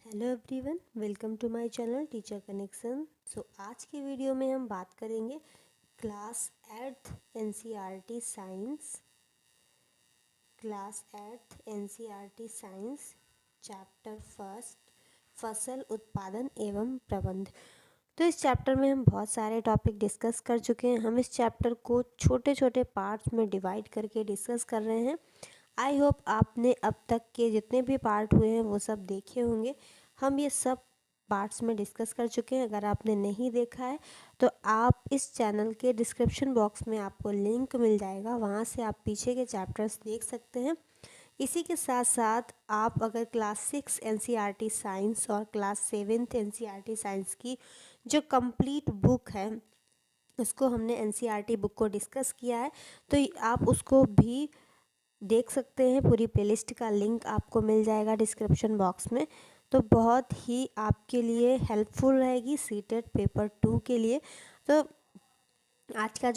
Hello everyone, welcome to my channel teacher connection. आज की video में हम बात करेंगे class 8th NCERT science chapter first फसल उत्पादन एवं प्रबंध। तो इस चैप्टर में हम बहुत सारे टॉपिक डिस्कस कर चुके हैं। हम इस चैप्टर को छोटे छोटे पार्ट्स में डिवाइड करके डिस्कस कर रहे हैं। आई होप आपने अब तक के जितने भी पार्ट हुए हैं वो सब देखे होंगे। हम ये सब पार्ट्स में डिस्कस कर चुके हैं। अगर आपने नहीं देखा है तो आप इस चैनल के डिस्क्रिप्शन बॉक्स में आपको लिंक मिल जाएगा, वहाँ से आप पीछे के चैप्टर्स देख सकते हैं। इसी के साथ साथ आप अगर क्लास 6 एनसीईआरटी साइंस और क्लास 7th एनसीईआरटी साइंस की जो कंप्लीट बुक है उसको हमने एनसीईआरटी बुक को डिस्कस किया है, तो आप उसको भी देख सकते हैं। पूरी प्लेलिस्ट का लिंक आपको मिल जाएगा डिस्क्रिप्शन बॉक्स में। तो बहुत ही आपके लिए हेल्पफुल रहेगी सीटेट पेपर 2 के लिए। तो आज का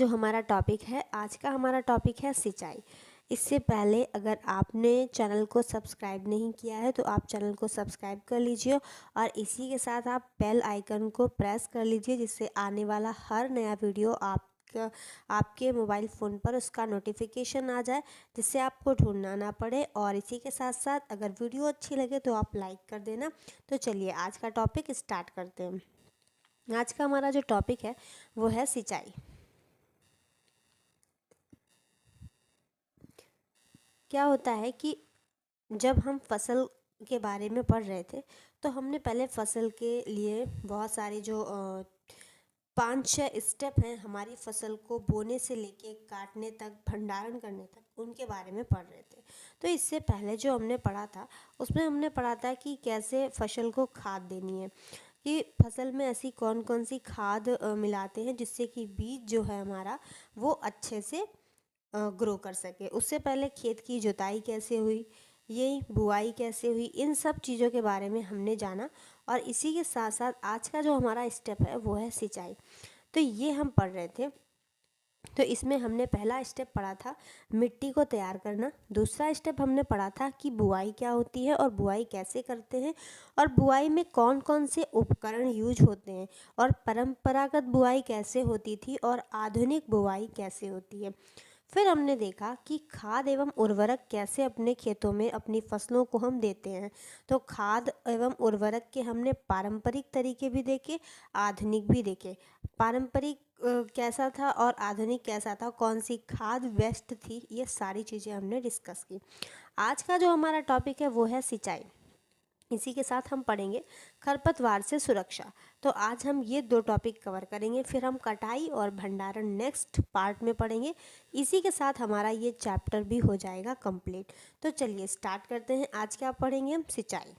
हमारा टॉपिक है सिंचाई। इससे पहले अगर आपने चैनल को सब्सक्राइब नहीं किया है तो आप चैनल को सब्सक्राइब कर लीजिए और इसी के साथ आप बेल आइकन को प्रेस कर लीजिए, जिससे आने वाला हर नया वीडियो आपके मोबाइल फ़ोन पर उसका नोटिफिकेशन आ जाए, जिससे आपको ढूंढना ना पड़े। और इसी के साथ साथ अगर वीडियो अच्छी लगे तो आप लाइक कर देना। तो चलिए आज का टॉपिक स्टार्ट करते हैं। आज का हमारा जो टॉपिक है वो है सिंचाई। क्या होता है कि जब हम फसल के बारे में पढ़ रहे थे तो हमने पहले फसल के लिए बहुत सारे जो 5-6 स्टेप हैं हमारी फसल को बोने से लेके काटने तक, भंडारण करने तक, उनके बारे में पढ़ रहे थे। तो इससे पहले जो हमने पढ़ा था उसमें हमने पढ़ा था कि कैसे फसल को खाद देनी है, कि फसल में ऐसी कौन कौन सी खाद मिलाते हैं जिससे कि बीज जो है हमारा वो अच्छे से ग्रो कर सके। उससे पहले खेत की जुताई कैसे हुई, ये बुआई कैसे हुई, इन सब चीज़ों के बारे में हमने जाना। और इसी के साथ साथ आज का जो हमारा स्टेप है वो है सिंचाई। तो ये हम पढ़ रहे थे। तो इसमें हमने पहला स्टेप पढ़ा था मिट्टी को तैयार करना। दूसरा स्टेप हमने पढ़ा था कि बुआई क्या होती है और बुआई कैसे करते हैं, और बुआई में कौन कौन से उपकरण यूज होते हैं, और परंपरागत बुआई कैसे होती थी और आधुनिक बुआई कैसे होती है। फिर हमने देखा कि खाद एवं उर्वरक कैसे अपने खेतों में अपनी फसलों को हम देते हैं। तो खाद एवं उर्वरक के हमने पारंपरिक तरीके भी देखे, आधुनिक भी देखे। पारंपरिक कैसा था और आधुनिक कैसा था, कौन सी खाद बेस्ट थी, ये सारी चीज़ें हमने डिस्कस की। आज का जो हमारा टॉपिक है वो है सिंचाई। इसी के साथ हम पढ़ेंगे खरपतवार से सुरक्षा। तो आज हम ये 2 टॉपिक कवर करेंगे, फिर हम कटाई और भंडारण नेक्स्ट पार्ट में पढ़ेंगे। इसी के साथ हमारा ये चैप्टर भी हो जाएगा कंप्लीट। तो चलिए स्टार्ट करते हैं। आज क्या पढ़ेंगे हम? सिंचाई।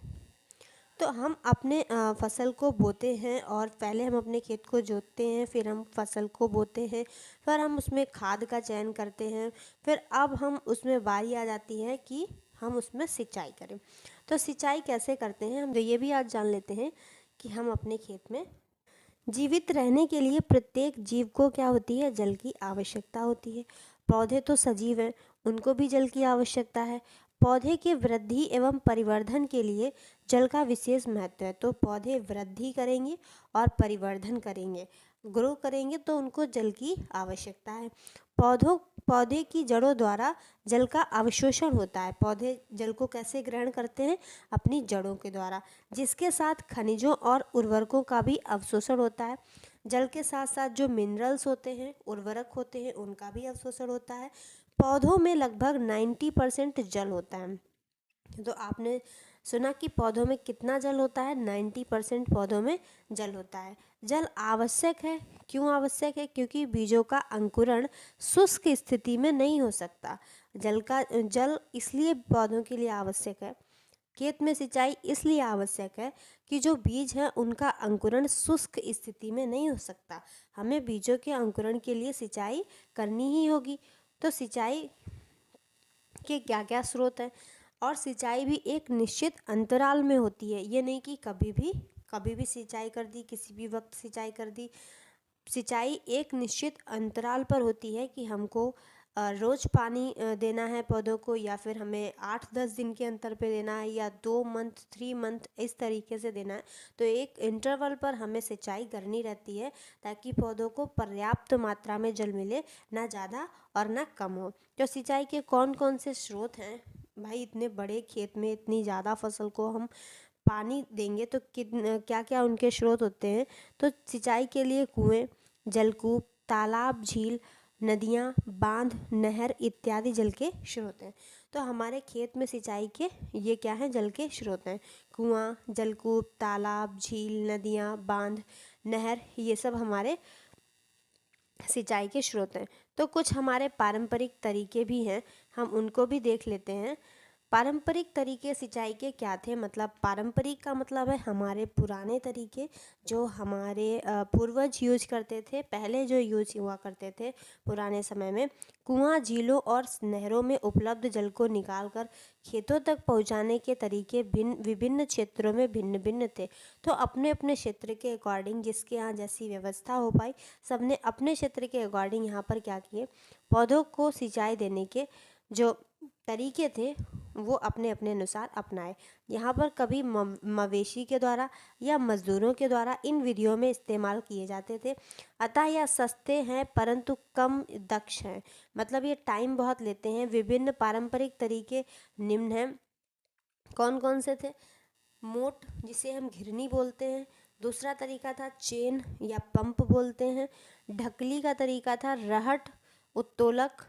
तो हम अपने फसल को बोते हैं, और पहले हम अपने खेत को जोतते हैं, फिर हम फसल को बोते हैं, फिर हम उसमें खाद का चयन करते हैं, फिर अब हम उसमें बारी आ जाती है कि हम उसमें सिंचाई करें। तो सिंचाई कैसे करते हैं हम तो ये भी आज जान लेते हैं कि हम अपने खेत में जीवित रहने के लिए प्रत्येक जीव को क्या होती है? जल की आवश्यकता होती है। पौधे तो सजीव हैं, उनको भी जल की आवश्यकता है। पौधे के वृद्धि एवं परिवर्धन के लिए जल का विशेष महत्व है। तो पौधे वृद्धि करेंगे और परिवर्धन करेंगे, ग्रो करेंगे, तो उनको जल की आवश्यकता है। पौधे की जड़ों द्वारा जल का अवशोषण होता है। पौधे जल को कैसे ग्रहण करते हैं? अपनी जड़ों के द्वारा, जिसके साथ खनिजों और उर्वरकों का भी अवशोषण होता है। जल के साथ साथ जो मिनरल्स होते हैं, उर्वरक होते हैं, उनका भी अवशोषण होता है। पौधों में लगभग 90% जल होता है। तो आपने सुना कि पौधों में कितना जल होता है? 90% पौधों में जल होता है। जल आवश्यक है। क्यों आवश्यक है? क्योंकि बीजों का अंकुरण शुष्क स्थिति में नहीं हो सकता। जल इसलिए पौधों के लिए आवश्यक है। खेत में सिंचाई इसलिए आवश्यक है कि जो बीज हैं उनका अंकुरण शुष्क स्थिति में नहीं हो सकता। हमें बीजों के अंकुरण के लिए सिंचाई करनी ही होगी। तो सिंचाई के क्या क्या स्रोत हैं, और सिंचाई भी एक निश्चित अंतराल में होती है। ये नहीं कि कभी भी सिंचाई कर दी, किसी भी वक्त सिंचाई कर दी। सिंचाई एक निश्चित अंतराल पर होती है कि हमको रोज़ पानी देना है पौधों को, या फिर हमें 8-10 दिन के अंतर पे देना है, या 2 मंथ 3 मंथ इस तरीके से देना है। तो एक इंटरवल पर हमें सिंचाई करनी रहती है ताकि पौधों को पर्याप्त मात्रा में जल मिले, ना ज़्यादा और ना कम हो। तो सिंचाई के कौन कौन से स्रोत हैं भाई? इतने बड़े खेत में इतनी ज़्यादा फसल को हम पानी देंगे तो क्या क्या उनके स्रोत होते हैं? तो सिंचाई के लिए कुएँ, जलकूप, तालाब, झील, नदियाँ, बांध, नहर इत्यादि जल के स्रोत हैं। तो हमारे खेत में सिंचाई के ये क्या हैं? जल के स्रोत हैं। कुआँ, जलकूप, तालाब, झील, नदियाँ, बांध, नहर, ये सब हमारे सिंचाई के स्रोत हैं। तो कुछ हमारे पारंपरिक तरीके भी हैं, हम उनको भी देख लेते हैं। पारंपरिक तरीके सिंचाई के क्या थे? मतलब पारंपरिक का मतलब है हमारे पुराने तरीके, जो हमारे पूर्वज यूज करते थे, पहले जो यूज हुआ करते थे पुराने समय में। कुआं, झीलों और नहरों में उपलब्ध जल को निकालकर खेतों तक पहुंचाने के तरीके विभिन्न क्षेत्रों में भिन्न भिन्न थे। तो अपने अपने क्षेत्र के अकॉर्डिंग, जिसके यहाँ जैसी व्यवस्था हो पाई, सबने अपने क्षेत्र के अकॉर्डिंग यहाँ पर क्या किए? पौधों को सिंचाई देने के जो तरीके थे वो अपने अपने अनुसार अपनाए। यहाँ पर कभी मवेशी के द्वारा या मजदूरों के द्वारा इन विधियों में इस्तेमाल किए जाते थे। अतः यह सस्ते हैं परंतु कम दक्ष हैं, मतलब ये टाइम बहुत लेते हैं। विभिन्न पारंपरिक तरीके निम्न हैं। कौन कौन से थे? मोट, जिसे हम घिरनी बोलते हैं। दूसरा तरीका था चेन या पंप बोलते हैं। ढकली का तरीका था रहट, उत्तोलक,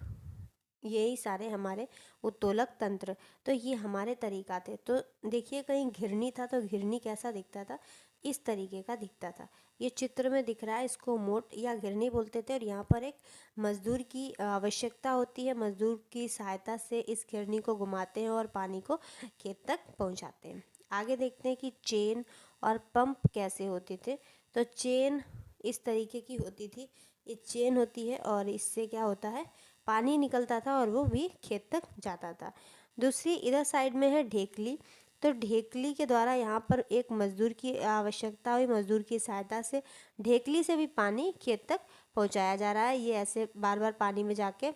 यही सारे हमारे उत्तोलक तंत्र। तो ये हमारे तरीका थे। तो देखिए, कहीं घिरनी था तो घिरनी कैसा दिखता था? इस तरीके का दिखता था। ये चित्र में दिख रहा है, इसको मोट या घिरनी बोलते थे। और यहाँ पर एक मजदूर की आवश्यकता होती है, मजदूर की सहायता से इस घिरनी को घुमाते हैं और पानी को खेत तक पहुँचाते हैं। आगे देखते हैं कि चेन और पंप कैसे होते थे। तो चेन इस तरीके की होती थी, ये चेन होती है और इससे क्या होता है? पानी निकलता था और वो भी खेत तक जाता था। दूसरी इधर साइड में है ढेकली। तो ढेकली के द्वारा यहाँ पर एक मजदूर की आवश्यकता हुई, मजदूर की सहायता से ढेकली से भी पानी खेत तक पहुँचाया जा रहा है। ये ऐसे बार बार पानी में जाके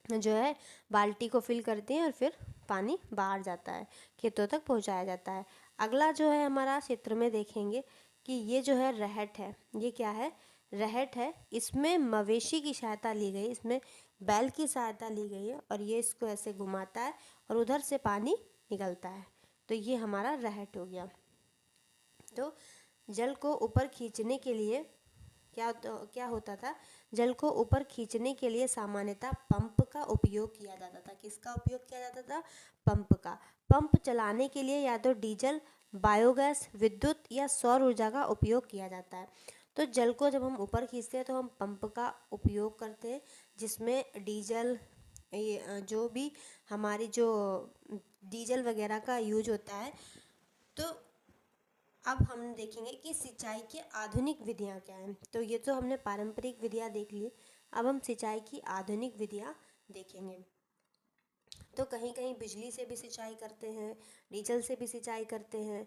जो है बाल्टी को फिल करते हैं और फिर पानी बाहर जाता है, खेतों तक पहुँचाया जाता है। अगला जो है हमारा क्षेत्र में देखेंगे कि ये जो है रहट है। ये क्या है? रहट है। इसमें मवेशी की सहायता ली गई, इसमें बैल की सहायता ली गई है और ये इसको ऐसे घुमाता है और उधर से पानी निकलता है। तो ये हमारा रहट हो गया। तो जल को ऊपर खींचने के लिए क्या होता था? जल को ऊपर खींचने के लिए सामान्यतः पंप का उपयोग किया जाता था। किसका उपयोग किया जाता था? पंप का। पंप चलाने के लिए या तो डीजल, बायोगैस, विद्युत या सौर ऊर्जा का उपयोग किया जाता है। तो जल को जब हम ऊपर खींचते हैं तो हम पंप का उपयोग करते हैं, जिसमें डीजल, जो भी हमारी जो डीजल वगैरह का यूज होता है। तो अब हम देखेंगे कि सिंचाई की आधुनिक विधियाँ क्या हैं। तो ये तो हमने पारंपरिक विधियाँ देख ली, अब हम सिंचाई की आधुनिक विधियाँ देखेंगे। तो कहीं कहीं बिजली से भी सिंचाई करते हैं, डीजल से भी सिंचाई करते हैं,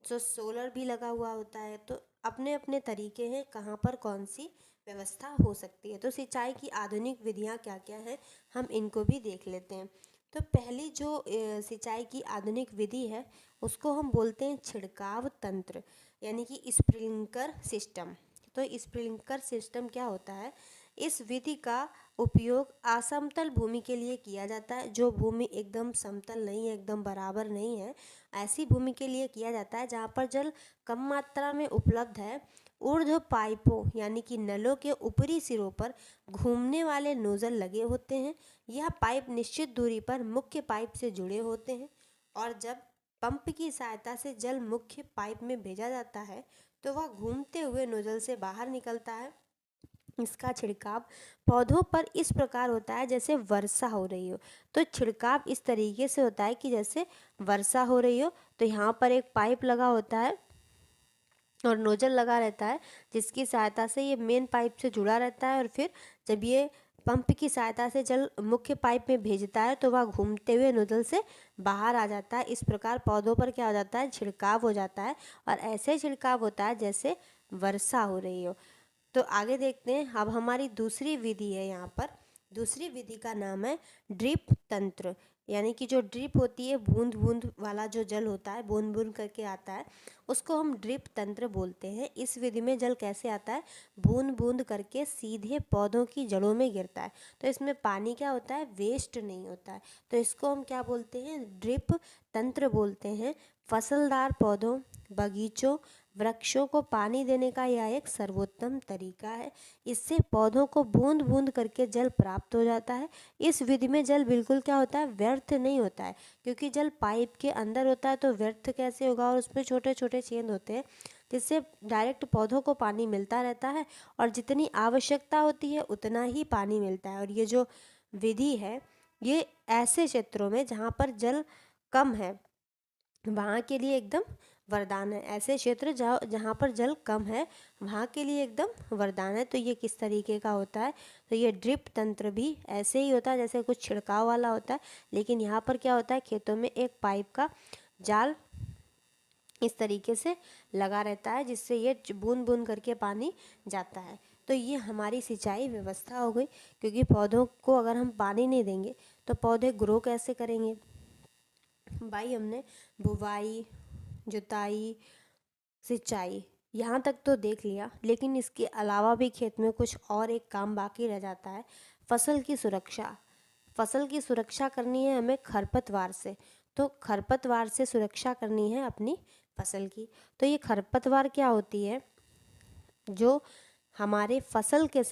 तो सोलर भी लगा हुआ होता है। तो अपने अपने तरीके हैं कहाँ पर कौन सी व्यवस्था हो सकती है। तो सिंचाई की आधुनिक विधियाँ क्या क्या हैं, हम इनको भी देख लेते हैं। तो पहली जो सिंचाई की आधुनिक विधि है उसको हम बोलते हैं छिड़काव तंत्र, यानी कि स्प्रिंकलर सिस्टम। तो स्प्रिंकलर सिस्टम क्या होता है? इस विधि का उपयोग असमतल भूमि के लिए किया जाता है। जो भूमि एकदम समतल नहीं है, एकदम बराबर नहीं है, ऐसी भूमि के लिए किया जाता है जहाँ पर जल कम मात्रा में उपलब्ध है। ऊर्ध्व पाइपों यानी कि नलों के ऊपरी सिरों पर घूमने वाले नोजल लगे होते हैं। यह पाइप निश्चित दूरी पर मुख्य पाइप से जुड़े होते हैं और जब पंप की सहायता से जल मुख्य पाइप में भेजा जाता है तो वह घूमते हुए नोजल से बाहर निकलता है। इसका छिड़काव पौधों पर इस प्रकार होता है जैसे वर्षा हो रही हो। तो छिड़काव इस तरीके से होता है कि जैसे वर्षा हो रही हो, तो यहाँ पर एक पाइप लगा होता है और नोजल लगा रहता है, जिसकी सहायता से ये मेन पाइप से जुड़ा रहता है और फिर जब ये पंप की सहायता से जल मुख्य पाइप में भेजता है तो वह घूमते हुए नोजल से बाहर आ जाता है। इस प्रकार पौधों पर क्या हो जाता है? छिड़काव हो जाता है और ऐसे छिड़काव होता है जैसे वर्षा हो रही हो। तो आगे देखते हैं। अब हमारी दूसरी विधि है यहाँ पर दूसरी विधि का नाम है ड्रिप तंत्र, यानी कि जो ड्रिप होती है, बूंद बूंद वाला जो जल होता है, बूंद बूंद करके आता है, उसको हम ड्रिप तंत्र बोलते हैं। इस विधि में जल कैसे आता है, बूंद बूंद करके सीधे पौधों की जड़ों में गिरता है। तो इसमें पानी क्या होता है, वेस्ट नहीं होता है। तो इसको हम क्या बोलते हैं, ड्रिप तंत्र बोलते हैं। फसलदार पौधों, बगीचों, वृक्षों को पानी देने का यह एक सर्वोत्तम तरीका है। इससे पौधों को बूंद बूंद करके जल प्राप्त हो जाता है। इस विधि में जल बिल्कुल क्या होता है, व्यर्थ नहीं होता है, क्योंकि जल पाइप के अंदर होता है तो व्यर्थ कैसे होगा, और उसमें छोटे छोटे छेद होते हैं जिससे डायरेक्ट पौधों को पानी मिलता रहता है और जितनी आवश्यकता होती है उतना ही पानी मिलता है। और ये जो विधि है, ये ऐसे क्षेत्रों में जहाँ पर जल कम है वहाँ के लिए एकदम वरदान है। ऐसे क्षेत्र जहाँ पर जल कम है वहाँ के लिए एकदम वरदान है। तो ये किस तरीके का होता है, तो ये ड्रिप तंत्र भी ऐसे ही होता है जैसे कुछ छिड़काव वाला होता है, लेकिन यहाँ पर क्या होता है, खेतों में एक पाइप का जाल इस तरीके से लगा रहता है जिससे ये बूंद बूंद करके पानी जाता है। तो ये हमारी सिंचाई व्यवस्था हो गई, क्योंकि पौधों को अगर हम पानी नहीं देंगे तो पौधे ग्रो कैसे करेंगे। भाई हमने बुवाई, जुताई, सिंचाई यहाँ तक तो देख लिया, लेकिन इसके अलावा भी खेत में कुछ और एक काम बाकी रह जाता है, फसल की सुरक्षा। फसल की सुरक्षा करनी है हमें खरपतवार से, तो खरपतवार से सुरक्षा करनी है अपनी फसल की। तो ये खरपतवार क्या होती है, जो हमारे फसल के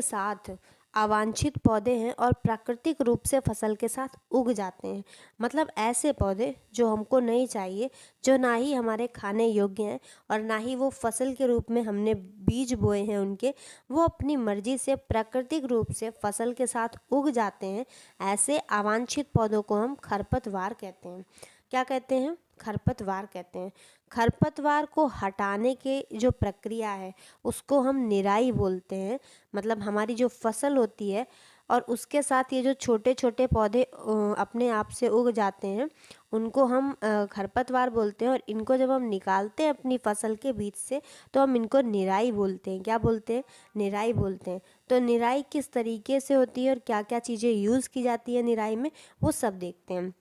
साथ अवांछित पौधे हैं और प्राकृतिक रूप से फसल के साथ उग जाते हैं। मतलब ऐसे पौधे जो हमको नहीं चाहिए, जो ना ही हमारे खाने योग्य हैं और ना ही वो फसल के रूप में हमने बीज बोए हैं उनके, वो अपनी मर्जी से प्राकृतिक रूप से फसल के साथ उग जाते हैं। ऐसे अवांछित पौधों को हम खरपतवार कहते हैं। क्या कहते हैं, खरपतवार कहते हैं। खरपतवार को हटाने के जो प्रक्रिया है उसको हम निराई बोलते हैं। मतलब हमारी जो फसल होती है और उसके साथ ये जो छोटे छोटे पौधे अपने आप से उग जाते हैं उनको हम खरपतवार बोलते हैं। और इनको जब हम निकालते हैं अपनी फसल के बीच से तो हम इनको निराई बोलते हैं। क्या बोलते हैं, निराई बोलते हैं। तो निराई किस तरीके से होती है और क्या क्या चीज़ें यूज़ की जाती है निराई में, वो सब देखते हैं।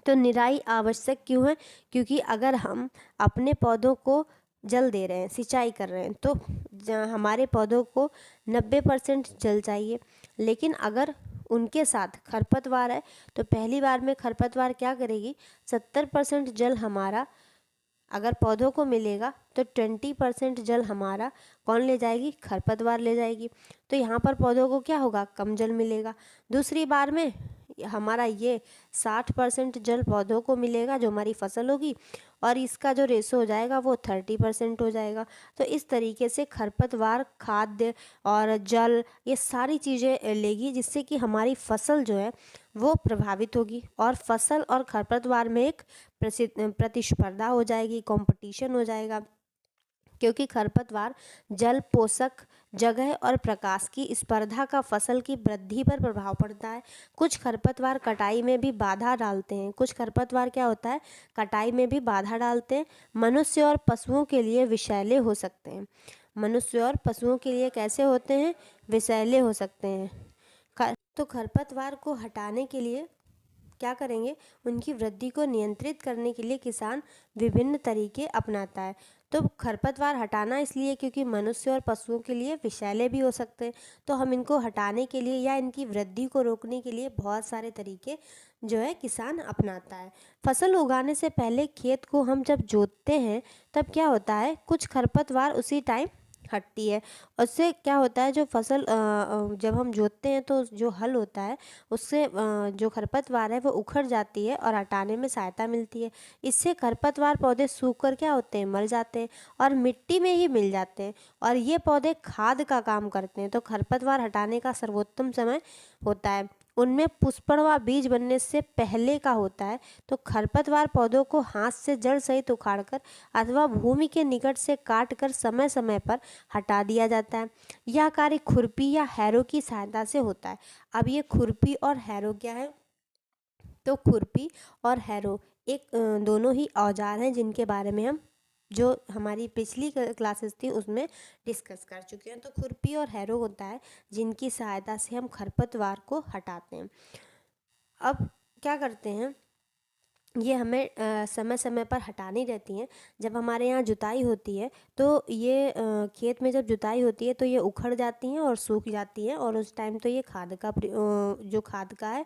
तो निराई आवश्यक क्यों है, क्योंकि अगर हम अपने पौधों को जल दे रहे हैं, सिंचाई कर रहे हैं, तो हमारे पौधों को 90% जल चाहिए। लेकिन अगर उनके साथ खरपतवार है तो पहली बार में खरपतवार क्या करेगी, 70% जल हमारा अगर पौधों को मिलेगा तो 20% जल हमारा कौन ले जाएगी, खरपतवार ले जाएगी। तो यहाँ पर पौधों को क्या होगा, कम जल मिलेगा। दूसरी बार में हमारा ये 60% जल पौधों को मिलेगा जो हमारी फसल होगी, और इसका जो रेशो हो जाएगा वो 30% हो जाएगा। तो इस तरीके से खरपतवार खाद्य और जल ये सारी चीज़ें लेगी, जिससे कि हमारी फसल जो है वो प्रभावित होगी और फसल और खरपतवार में एक प्रतिस्पर्धा हो जाएगी, कंपटीशन हो जाएगा। क्योंकि खरपतवार जल, पोषक, जगह और प्रकाश की स्पर्धा का फसल की वृद्धि पर प्रभाव पड़ता है। कुछ खरपतवार कटाई में भी बाधा डालते हैं। कुछ खरपतवार क्या होता है, कटाई में भी बाधा डालते हैं। मनुष्य और पशुओं के लिए विषैले हो सकते हैं। मनुष्य और पशुओं के लिए कैसे होते हैं, विषैले हो सकते हैं। तो खरपतवार को हटाने के लिए क्या करेंगे, उनकी वृद्धि को नियंत्रित करने के लिए किसान विभिन्न तरीके अपनाता है। तो खरपतवार हटाना इसलिए क्योंकि मनुष्य और पशुओं के लिए विषैले भी हो सकते हैं। तो हम इनको हटाने के लिए या इनकी वृद्धि को रोकने के लिए बहुत सारे तरीके जो है किसान अपनाता है। फसल उगाने से पहले खेत को हम जब जोतते हैं तब क्या होता है, कुछ खरपतवार उसी टाइम हटती है। उससे क्या होता है, जो फसल जब हम जोतते हैं तो जो हल होता है उससे जो खरपतवार है वो उखड़ जाती है और हटाने में सहायता मिलती है। इससे खरपतवार पौधे सूख कर क्या होते हैं, मर जाते हैं और मिट्टी में ही मिल जाते हैं, और ये पौधे खाद का काम करते हैं। तो खरपतवार हटाने का सर्वोत्तम समय होता है उनमें पुष्पण व बीज बनने से पहले का होता है। तो खरपतवार पौधों को हाथ से जड़ सहित उखाड़कर अथवा भूमि के निकट से काट कर समय समय पर हटा दिया जाता है। यह कार्य खुरपी या हैरो की सहायता से होता है। अब ये खुरपी और हैरो क्या है, तो खुरपी और हैरो एक दोनों ही औजार हैं जिनके बारे में हम जो हमारी पिछली क्लासेस थी उसमें डिस्कस कर चुके हैं। तो खुरपी और हैरो होता है जिनकी सहायता से हम खरपतवार को हटाते हैं। अब क्या करते हैं, ये हमें समय समय पर हटानी रहती हैं। जब हमारे यहाँ जुताई होती है तो ये खेत में जब जुताई होती है तो ये उखड़ जाती हैं और सूख जाती हैं, और उस टाइम तो ये खाद का जो खाद का है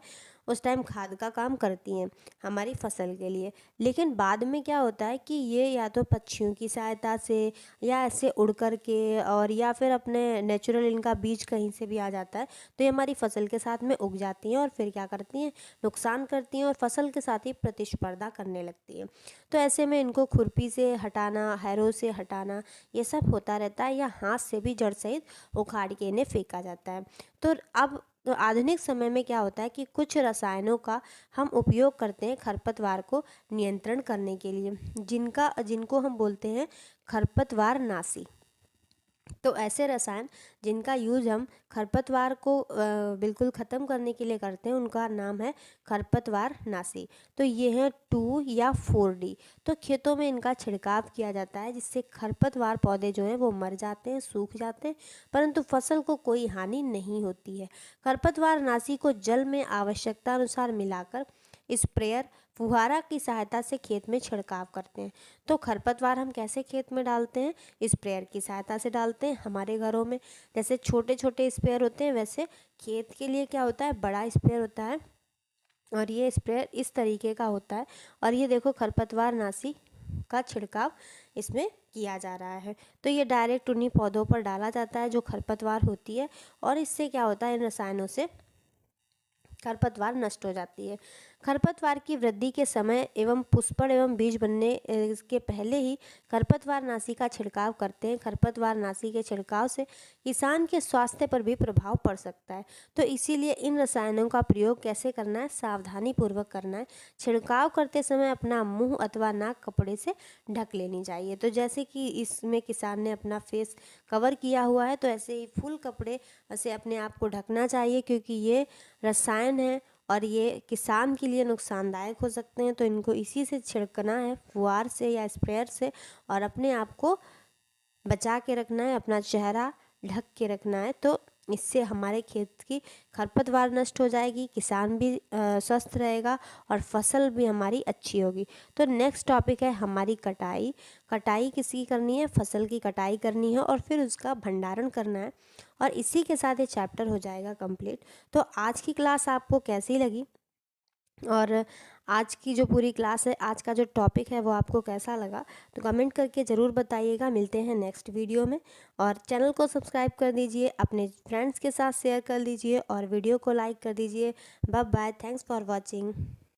उस टाइम खाद का काम करती हैं हमारी फसल के लिए। लेकिन बाद में क्या होता है कि ये या तो पक्षियों की सहायता से या ऐसे उड़ कर के, और या फिर अपने नेचुरल इनका बीज कहीं से भी आ जाता है, तो ये हमारी फसल के साथ में उग जाती हैं और फिर क्या करती हैं, नुकसान करती हैं और फसल के साथ ही प्रतिस्पर्धा करने लगती हैं। तो ऐसे में इनको खुरपी से हटाना, हैरो से हटाना, ये सब होता रहता है, या हाथ से भी जड़ सहित उखाड़ के इन्हें फेंका जाता है। तो अब तो आधुनिक समय में क्या होता है कि कुछ रसायनों का हम उपयोग करते हैं खरपतवार को नियंत्रण करने के लिए, जिनको हम बोलते हैं खरपतवार नाशी। तो ऐसे रसायन जिनका यूज हम खरपतवार को बिल्कुल ख़त्म करने के लिए करते हैं, उनका नाम है खरपतवार नाशी। तो ये है 2 या 4D। तो खेतों में इनका छिड़काव किया जाता है जिससे खरपतवार पौधे जो हैं वो मर जाते हैं, सूख जाते हैं, परंतु फसल को कोई हानि नहीं होती है। खरपतवार नाशी को जल में आवश्यकता अनुसार मिलाकर स्प्रेयर फुहारा की सहायता से खेत में छिड़काव करते हैं। तो खरपतवार हम कैसे खेत में डालते हैं, स्प्रेयर की सहायता से डालते हैं। हमारे घरों में जैसे छोटे छोटे स्प्रेयर होते हैं, वैसे खेत के लिए क्या होता है, बड़ा स्प्रेयर होता है, और ये स्प्रेयर इस तरीके का होता है। और ये देखो खरपतवार नाशी का छिड़काव इसमें किया जा रहा है। तो ये डायरेक्ट उन्हीं पौधों पर डाला जाता है जो खरपतवार होती है, और इससे क्या होता है, इन रसायनों से खरपतवार नष्ट हो जाती है। खरपतवार की वृद्धि के समय एवं पुष्पण एवं बीज बनने के पहले ही खरपतवार नाशी का छिड़काव करते हैं। खरपतवार नाशी के छिड़काव से किसान के स्वास्थ्य पर भी प्रभाव पड़ सकता है। तो इसीलिए इन रसायनों का प्रयोग कैसे करना है, सावधानी पूर्वक करना है। छिड़काव करते समय अपना मुंह अथवा नाक कपड़े से ढक लेनी चाहिए। तो जैसे कि इसमें किसान ने अपना फेस कवर किया हुआ है, तो ऐसे ही फुल कपड़े से अपने आप को ढकना चाहिए, क्योंकि ये रसायन है और ये किसान के लिए नुकसानदायक हो सकते हैं। तो इनको इसी से छिड़कना है, फुहार से या स्प्रेयर से, और अपने आप को बचा के रखना है, अपना चेहरा ढक के रखना है। तो इससे हमारे खेत की खरपतवार नष्ट हो जाएगी, किसान भी स्वस्थ रहेगा और फसल भी हमारी अच्छी होगी। तो नेक्स्ट टॉपिक है हमारी कटाई। कटाई किसकी करनी है, फसल की कटाई करनी है और फिर उसका भंडारण करना है, और इसी के साथ ये चैप्टर हो जाएगा कंप्लीट। तो आज की क्लास आपको कैसी लगी, और आज की जो पूरी क्लास है, आज का जो टॉपिक है वो आपको कैसा लगा, तो कमेंट करके ज़रूर बताइएगा। मिलते हैं नेक्स्ट वीडियो में, और चैनल को सब्सक्राइब कर दीजिए, अपने फ्रेंड्स के साथ शेयर कर दीजिए और वीडियो को लाइक कर दीजिए। Bye bye, thanks for watching.